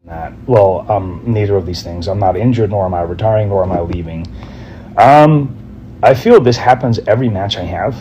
Neither of these things. I'm not injured, nor am I retiring, nor am I leaving. I feel this happens every match I have.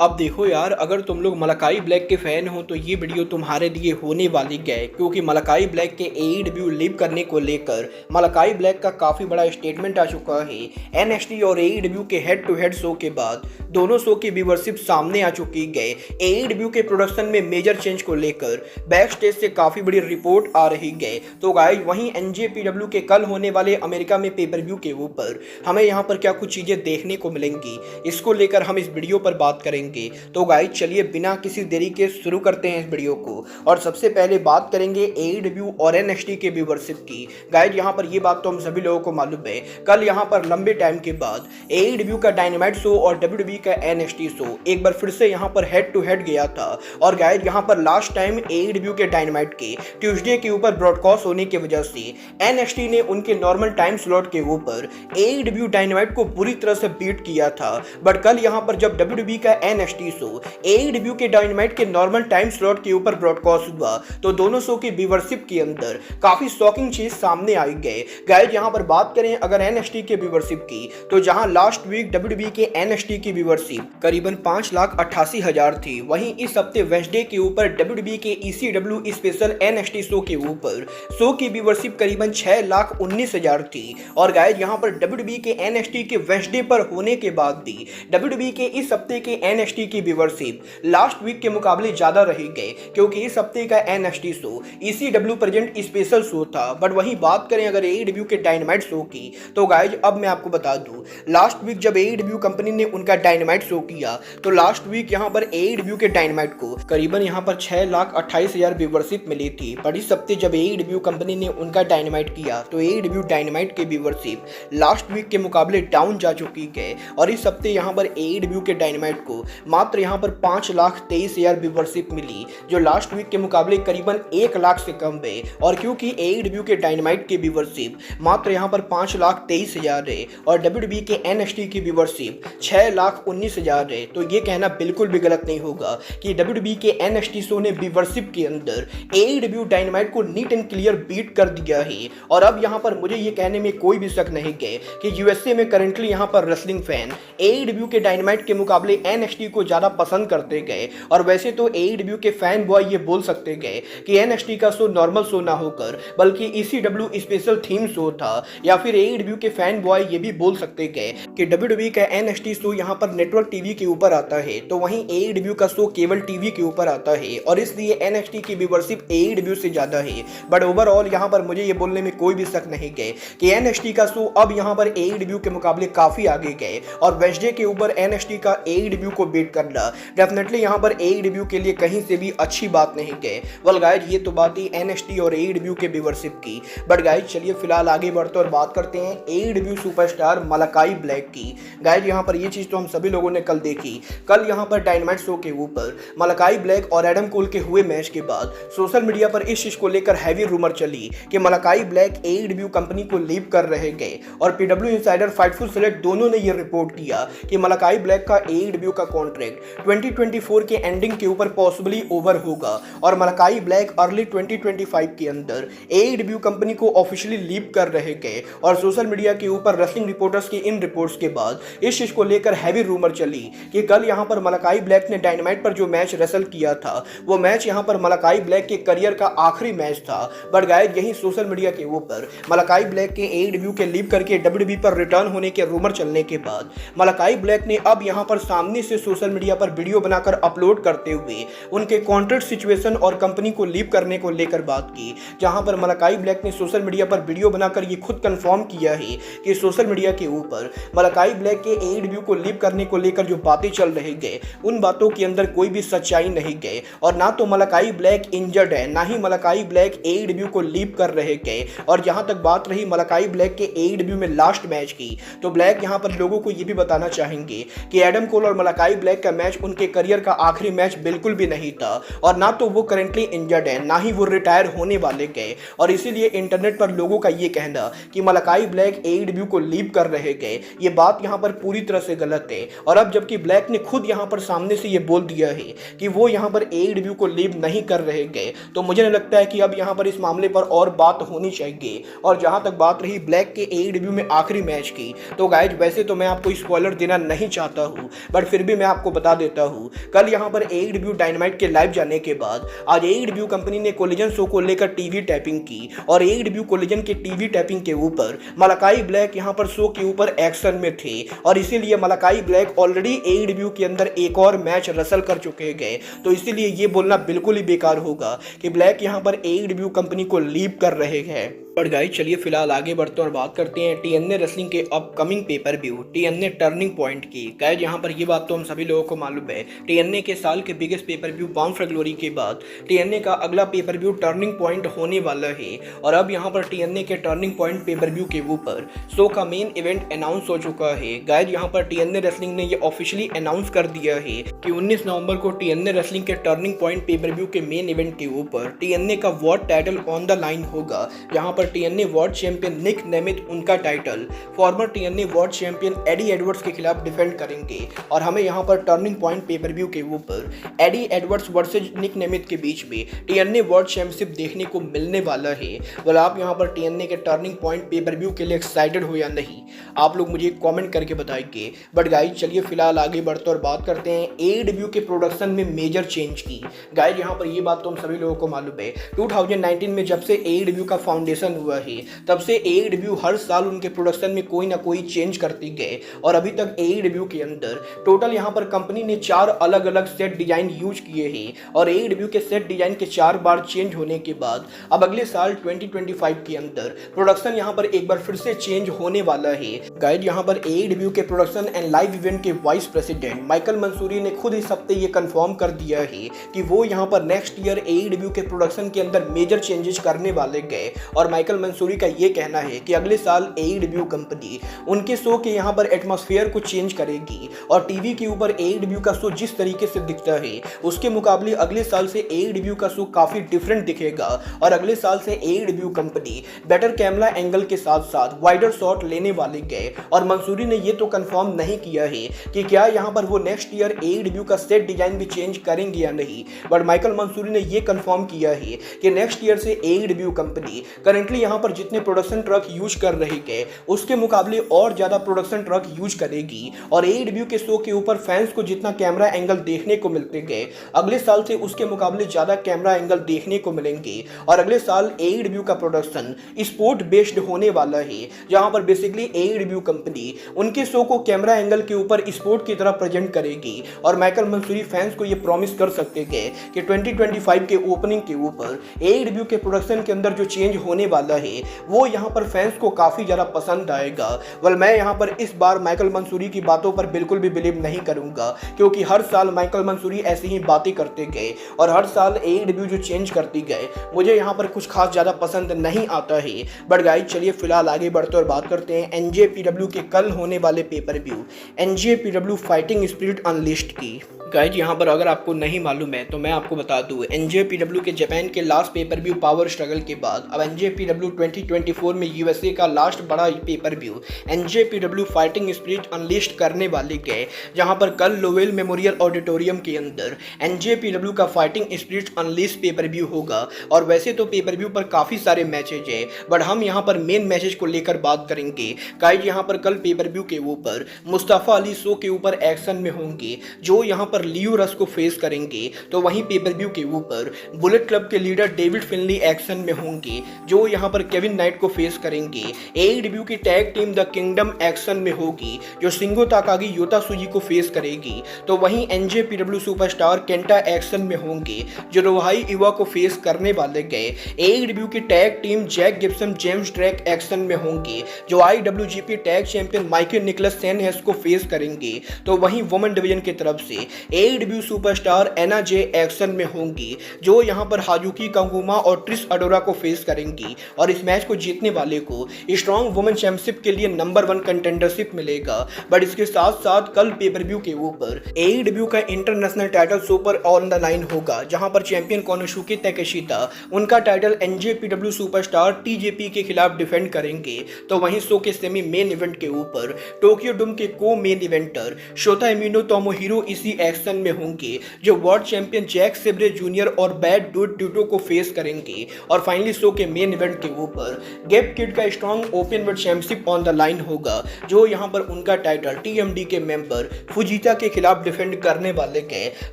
अब देखो यार, अगर तुम लोग Malachi black के fan हो तो ये वीडियो तुम्हारे लिए होने वाली है, क्योंकि मलाकाई ब्लैक के AEW लीव करने को लेकर मलाकाई ब्लैक का काफ़ी बड़ा स्टेटमेंट आ चुका है। NXT और AEW के हेड टू हेड शो के बाद दोनों शो की व्यूवरशिप सामने आ चुकी है। AEW के प्रोडक्शन में मेजर चेंज को लेकर बैक स्टेज से काफ़ी बड़ी रिपोर्ट आ रही है। तो गाइस, वहीं NJPW के कल होने वाले अमेरिका में पेपर व्यू के ऊपर हमें यहाँ पर क्या कुछ चीज़ें देखने को मिलेंगी, इसको लेकर हम इस वीडियो पर बात करेंगे। तो गाइस, चलिए बिना किसी देरी के शुरू करते हैं इस वीडियो को। और सबसे पहले बात करेंगे AEW और NXT के व्यूवरशिप की। गाइस, यहाँ पर ये बात तो हम सभी लोगों को मालूम है, कल यहाँ पर लंबे टाइम के बाद AEW का डायनामाइट शो और WWE का NXT शो एक बार फिर से यहाँ पर हेड टू हेड गया था। और गाइस, यहाँ पर लास्ट टाइम AEW के डायनामाइट के ट्यूसडे के ऊपर ब्रॉडकास्ट होने की वजह से NXT ने उनके नॉर्मल टाइम स्लॉट के ऊपर AEW डायनामाइट को पूरी तरह से बीट किया था। बट कल यहाँ पर जब WWE का NXT शो AEW के डायनामाइट के नॉर्मल टाइम स्लॉट के ऊपर ब्रॉडकास्ट हुआ, तो दोनों शो की व्यूवरशिप के अंदर काफी शॉकिंग चीज सामने आई गए। गाइस, यहाँ पर बात करें अगर NXT के व्यूवरशिप की, तो जहां लास्ट वीक WWE के NXT की व्यूवरशिप करीबन 5,88,000 थी, वहीं इस हफ्ते वेडनेसडे के ऊपर WWE के ECW स्पेशल NXT शो के ऊपर शो की व्यूवरशिप करीबन 6,19,000 थी। और गाइस, यहाँ पर WWE के NXT के वेडनेसडे पर होने के बाद भी WWE के इस हफ्ते के NXT की व्यूवरशिप लास्ट वीक के मुकाबले ज्यादा रही गई, क्योंकि इस हफ्ते का NXT show ECW present special show था। बट वहीं बात करें अगर AEW के डायनामाइट शो की, तो गाइस अब मैं आपको बता दूं, लास्ट वीक जब AEW कंपनी ने उनका डायनामाइट शो किया, तो लास्ट वीक यहां पर AEW के डायनामाइट को करीबन यहां पर 6,28,000 व्यूवरशिप मिली थी। पर इस हफ्ते जब AEW कंपनी ने उनका डायनामाइट किया, तो AEW डायनामाइट की व्यूवरशिप लास्ट वीक के मुकाबले डाउन जा चुकी है। और इस हफ्ते यहां पर AEW के डायनामाइट को मात्र यहां पर 5,23,000 व्यूवरशिप मिली, जो लास्ट वीक के मुकाबले करीबन 1 लाख से कम है। और क्योंकि AEW के डायनामाइट की व्यूवरशिप मात्र यहां पर 5,23,000 है और WWE के NXT की व्यूवरशिप 6,19,000 है, तो ये कहना बिल्कुल भी गलत नहीं होगा कि WWE के NXT शो ने व्यूवरशिप के अंदर AEW डायनामाइट को नीट एंड क्लियर बीट कर दिया है। और अब यहां पर मुझे ये कहने में कोई भी शक नहीं है कि USA में करंटली यहां पर रेसलिंग फैन AEW के डायनामाइट के मुकाबले NXT को ज्यादा पसंद करते गए। और वैसे तो AEW के फैन बॉय ये बोल सकते गए कि NXT का शो नॉर्मल शो ना होकर बल्कि ECW स्पेशल थीम शो था, या फिर AEW के फैन बॉय ये भी बोल सकते गए कि WWE का NXT शो यहाँ पर नेटवर्क टीवी के ऊपर आता है, तो वहीं AEW का शो केबल टीवी के ऊपर आता है, और इसलिए NXT की व्यूवरशिप AEW से ज्यादा है। बट ओवरऑल यहाँ पर मुझे ये बोलने में कोई भी शक नहीं है कि NXT का शो अब यहाँ पर AEW के मुकाबले काफी आगे गए, और वेडनेसडे के ऊपर NXT का AEW को बीट करना डेफिनेटली यहाँ पर AEW के लिए कहीं से भी अच्छी बात नहीं है। वेल गाइस, ये तो बात ही NXT और AEW के व्यूवरशिप की। बट गाइस, चलिए फिलहाल आगे बढ़ते और बात करते हैं AEW सुपरस्टार मलाकाई ब्लैक की। गाइस, यहाँ पर ये चीज तो हम सभी लोगों ने कल देखी। कल यहाँ पर डायनामाइट शो के ऊपर मलाकाई ब्लैक और एडम कोल के हुए मैच के बाद सोशल मीडिया पर इस चीज को लेकर हैवी रूमर चली कि मलाकाई ब्लैक AEW कंपनी को लीव कर रहे गए। और PW इनसाइडर फाइटफुल सेलेक्ट दोनों ने ये रिपोर्ट किया कि मलाकाई ब्लैक का AEW का कॉन्ट्रैक्ट 2024 के एंडिंग के ऊपर पॉसिबली ओवर होगा, और मलाकाई ब्लैक अर्ली 2025 के अंदर AEW कंपनी को ऑफिशियली लीव कर रहे गए। और सोशल मीडिया के ऊपर रेसलिंग रिपोर्टर्स की इन रिपोर्ट्स के बाद इस चीज को लेकर हैवी रूमर चली कि कल यहां पर मलाकाई ब्लैक ने डायनामाइट पर जो मैच रेसल किया था, वो मैच यहां पर मलाकाई ब्लैक के करियर का आखिरी मैच था। बट गाइस, यही सोशल मीडिया के ऊपर मलाकाई ब्लैक के AEW के लीव करके WWE पर रिटर्न होने के रूमर चलने के बाद मलाकाई ब्लैक ने अब यहां पर सामने से सोशल मीडिया पर वीडियो बनाकर अपलोड करते हुए उनके कॉन्ट्रैक्ट सिचुएशन और कंपनी को लीव करने को लेकर बात की, जहां पर मलाकाई ब्लैक ने सोशल मीडिया पर वीडियो बनाकर ये खुद कंफर्म किया है कि सोशल मीडिया के ऊपर मलाकाई ब्लैक के AEW को लीव करने को लेकर जो बातें चल रही गए, उन बातों के अंदर कोई भी सच्चाई नहीं गए। और ना तो मलाकाई ब्लैक इंजर्ड है, ना ही मलाकाई ब्लैक AEW को लीव कर रहे गए। और जहां तक बात रही मलाकाई ब्लैक के AEW में लास्ट मैच की, तो ब्लैक यहां पर लोगों को ये भी बताना चाहेंगे कि एडम कोल और मलाकाई ब्लैक का मैच उनके करियर का आखिरी मैच बिल्कुल भी नहीं था और ना तो वो करेंटली इंजर्ड है, ना ही वो रिटायर होने वाले गए। और इसीलिए इंटरनेट पर लोगों का ये कहना कि मलाकाई ब्लैक AEW को लीव कर रहे गए, ये बात यहाँ पर पूरी तरह से गलत है। और अब जबकि ब्लैक ने खुद यहाँ पर सामने से ये बोल दिया है कि वो यहाँ पर AEW को लीव नहीं कर रहे गए, तो मुझे नहीं लगता है कि अब यहाँ पर इस मामले पर और बात होनी चाहिए। और जहाँ तक बात रही ब्लैक के AEW में आखिरी मैच की, तो गाइज वैसे तो मैं आपको स्पॉइलर देना नहीं चाहता हूँ, बट फिर भी मैं आपको बता देता हूँ। कल यहाँ पर AEW डायनामाइट के लाइव जाने के बाद आज AEW कंपनी ने कोलिजन शो को लेकर टीवी टैपिंग की और AEW कोलिजन के टीवी टैपिंग के ऊपर मलाकाई ब्लैक यहाँ पर शो के ऊपर एक्शन में थे और इसीलिए मलाकाई ब्लैक ऑलरेडी AEW के अंदर एक और मैच रसल कर चुके गए। तो इसीलिए ये बोलना बिल्कुल ही बेकार होगा कि ब्लैक यहाँ पर AEW कंपनी को लीव कर रहे हैं। पर गाइस चलिए फिलहाल आगे बढ़ते हैं और बात करते हैं TNA रेसलिंग के upcoming pay per view TNA turning point की। गाइस यहाँ पर ये बात तो हम सभी लोगों को मालूम है, TNA के साल के biggest pay per view bound for glory के बाद TNA का अगला पेपर व्यू टर्निंग पॉइंट होने वाला है। और अब यहाँ पर TNA के टर्निंग पॉइंट पेपर व्यू के ऊपर शो का मेन इवेंट अनाउंस हो चुका है। गाइस यहाँ पर TNA रेसलिंग ने ये ऑफिशियली अनाउंस कर दिया है कि 19 नवंबर को TNA रेसलिंग के टर्निंग पॉइंट पेपर व्यू के मेन इवेंट के ऊपर TNA का world title on the line होगा। यहाँ पर TNA world champion Nick Nemeth उनका title former TNA world champion Eddie Edwards के खिलाफ डिफेंड करेंगे। और हमें यहाँ पर टर्निंग पॉइंट पेपर व्यू के ऊपर एडी एडवर्ड्स वर्सेज निक नेमिथ के बीच में TNA वर्ल्ड चैंपियनशिप देखने को मिलने वाला है। वेल आप यहाँ पर TNA के टर्निंग पॉइंट पेपर व्यू के लिए एक्साइटेड हो या नहीं, आप लोग मुझे कॉमेंट करके बताएंगे। बट गाइज चलिए फिलहाल आगे बढ़ते और बात करते हैं AEW के प्रोडक्शन में मेजर चेंज की। गाइज यहाँ पर ये बात तो हम सभी लोगों को मालूम है, 2019 में जब से AEW का फाउंडेशन हुआ है तब से AEW हर साल उनके प्रोडक्शन में कोई ना कोई चेंज करती गए और अभी तक AEW के अंदर टोटल यहाँ पर कंपनी ने 4 अलग अलग सेट डिजाइन यूज किए हैं और AEW के सेट डिजाइन के 4 बार चेंज होने के बाद अब अगले साल 2025 के अंदर प्रोडक्शन यहाँ पर एक बार फिर से चेंज होने वाला है। गाइड यहाँ पर AEW के प्रोडक्शन एंड लाइव इवेंट के वाइस प्रेसिडेंट माइकल मंसूरी ने खुद इस हफ्ते ये कंफर्म कर दिया है कि वो यहाँ पर नेक्स्ट ईयर AEW के प्रोडक्शन के अंदर मेजर चेंजेस करने वाले गए। और माइकल मंसूरी का ये कहना है कि अगले साल AEW कंपनी उनके शो के यहाँ पर एटमॉस्फेयर को चेंज करेगी और टीवी के ऊपर AEW का शो जिस तरीके से दिखता है उसके मुकाबले अगले साल से AEW का शो काफी डिफरेंट दिखेगा। और अगले साल से AEW company better camera angle के साथ साथ वाइडर शॉट लेने वाले गए। और मंसूरी ने ये तो कंफर्म नहीं किया है कि क्या यहाँ पर वो नेक्स्ट ईयर AEW का सेट डिजाइन भी चेंज करेंगे या नहीं, बट माइकल मंसूरी ने ये कंफर्म किया है कि नेक्स्ट ईयर से AEW कंपनी करेंटली यहाँ पर जितने प्रोडक्शन ट्रक यूज कर रही है उसके मुकाबले और ज्यादा प्रोडक्शन ट्रक यूज करेगी। और AEW के शो के ऊपर फैंस को जितना कैमरा एंगल देखने को मिलते गए अगले साल से उसके मुकाबले ज्यादा कैमरा एंगल देखने को मिलेंगे। और अगले साल AEW का प्रोडक्शन स्पोर्ट बेस्ड होने वाला है जहां पर बेसिकली AEW कंपनी उनके शो को कैमरा एंगल के ऊपर स्पोर्ट की तरह प्रेजेंट करेगी। और माइकल मंसूरी फैंस को ये प्रॉमिस कर सकते गए कि 2025 के ओपनिंग के ऊपर AEW के प्रोडक्शन के अंदर जो चेंज होने वाला है वो यहाँ पर फैंस को काफी ज्यादा पसंद आएगा। वेल मैं यहाँ पर इस बार माइकल मंसूरी की बातों पर बिल्कुल भी बिलीव नहीं करूंगा क्योंकि हर साल माइकल मंसूरी ऐसी ही बातें करते गए और हर साल AEW जो चेंज करती गए मुझे यहाँ पर कुछ खास ज्यादा पसंद नहीं आता है। बट गाइस चलिए फिलहाल आगे बढ़ते और बात करते हैं NJPW के कल होने वाले pay per view NJPW fighting spirit unlisted की। गाइज यहाँ पर अगर आपको नहीं मालूम है तो मैं आपको बता दूँ, NJPW के जापान के last pay per view power struggle के बाद अब NJPW 2024 में USA का लास्ट बड़ा pay per view NJPW fighting spirit unlisted करने वाले गए, जहाँ पर कल लोवेल मेमोरियल ऑडिटोरियम के अंदर NJPW का fighting spirit unlisted pay per view होगा। और वैसे तो पेपर व्यू पर काफ़ी सारे मैचेज है बट हम यहाँ पर मेन मैचेज को लेकर बात करेंगे। गाइज यहाँ पर कल पेपर व्यू के ऊपर मुस्तफ़ा अली शो के ऊपर एक्शन में होंगे जो यहाँ पर लियो रस को फेस करेंगे, तो वहीं पेपर व्यू के ऊपर बुलेट क्लब के लीडर डेविड फिनली एक्शन में होंगे जो यहां पर केविन नाइट को फेस करेंगे। AEW की tag team the kingdom action में होगी जो सिंगो ताकागी योता सुजी को फेस करेगी, तो वहीं NJPW सुपरस्टार केंटा एक्शन में होंगे जो रोहाई इवा को फेस करने वाले गए। AEW की tag team Jack Gibson James Drake action में होंगे जो IWGP tag champion Michael Nicholls Shane Haste को फेस करेंगे, तो वहीं वुमेन डिवीजन की तरफ से AEW सुपरस्टार एना जे एक्शन में होंगी जो यहां पर हाजुकी कंगुमा और ट्रिस अडोरा को फेस करेंगी। और इस मैच को जीतने वाले को स्ट्रॉन्ग वुमेन चैंपियनशिप के लिए नंबर 1 कंटेंडरशिप मिलेगा। बट इसके साथ साथ कल पेपर व्यू के ऊपर AEW का international title super on the line होगा, जहां पर चैंपियन कोनोशुके ताकेशिता उनका टाइटल NJPW सुपरस्टार TJP के खिलाफ डिफेंड करेंगे। तो वहीं शो के सेमी मेन इवेंट के ऊपर टोक्यो डोम के को main eventer Shota Umino Tomohiro इसी एक्शन में होंगे, जो world champion Jack Sabre Junior और बैड डूड ट्यूटो को फेस करेंगे। और फाइनली शो के मेन इवेंट के ऊपर गैप किड का strong open world championship on the line होगा, जो यहां पर उनका टाइटल TMD के मेंबर फुजीता के खिलाफ डिफेंड करने वाले हैं।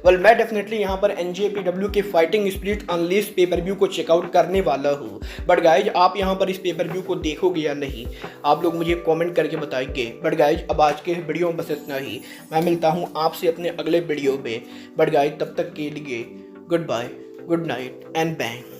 वेल, मैं डेफिनेटली यहां पर NJPW के फाइटिंग स्पिरिट अनलीस्ट पेपर व्यू को चेकआउट करने वाला हूं। बट गाइज, आप यहां पर इस पेपर व्यू को देखोगे या नहीं, आप लोग मुझे कमेंट करके बताएंगे। बट गाइज, अब आज के वीडियो में बस इतना ही। मैं मिलता हूं आपसे अपने अगले वीडियो में। बट गाइज, तब तक के लिए good bye, good night and bang.